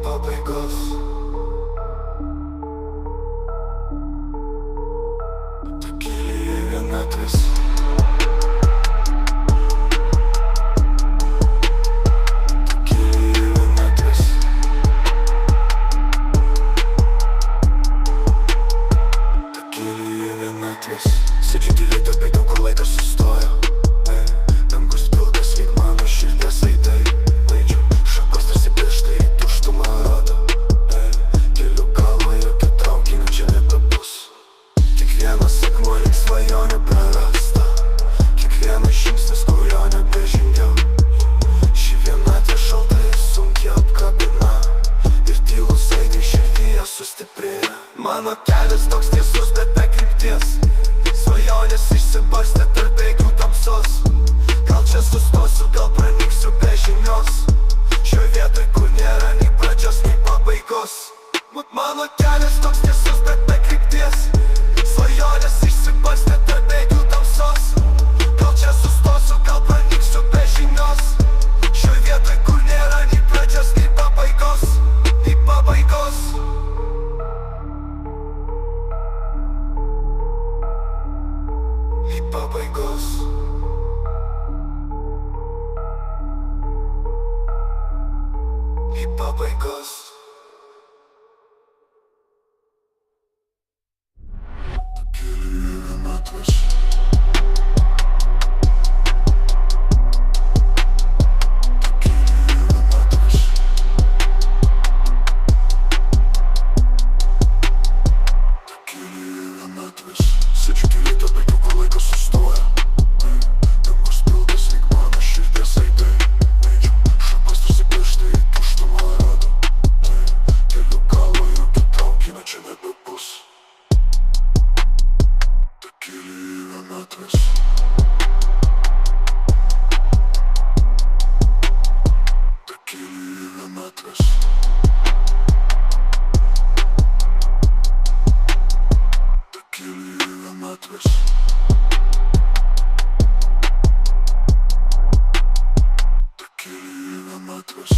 pabaigos. Pakelyje vienatvės. Pakelyje vienatvės. Pakelyje vienatvės. Sėdžiu tyliai tarp veidų, kur laikas sustojo. Dangus pilkas lyg mano širdies aidai. Laidžių šakos tarsi pirštai į tuštumą rodo. Keliu galvą, jokio traukinio čia nebebus. Kiekvienas akmuo lyg svajonė prarasta. Kiekvienas žingsnis, kurio nebežengiau. Ši vienatvė šaltai sunkiai apkabina. Ir tylus aidai širdyje sustiprėja. Mano kelias toks tiesus, bet be krypties. Svajonės išsibarstė tarp bėgių tamsos. Gal čia sustosiu, gal pranyksiu be žinios. Šioj vietoj, kur nėra nei pradžios, nei pabaigos. Mano kelias toks tiesus, bet be krypties. Svajonės išsibarstė tarp bėgių tamsos. Gal čia sustosiu, gal pranyksiu be žinios. Šioj vietoj, kur nėra nei pradžios, nei pabaigos. Nei pabaigos. Nei pabaigos. Nei pabaigos. Pakelyje vienatvės. Pakelyje vienatvės. Pakelyje vienatvės. Sėdžiu tyliai tarp veidų, kur laikas sustoja. Dangus pilkas lyg mano širdies aidai. Laidžių šakos tarsi pirštai į tuštumą rodo. Keliu galvą, jokio traukinio čia nebebus. Pakelyje vienatvės. Pakelyje vienatvės. Pakelyje vienatvės. Pakelyje vienatvės.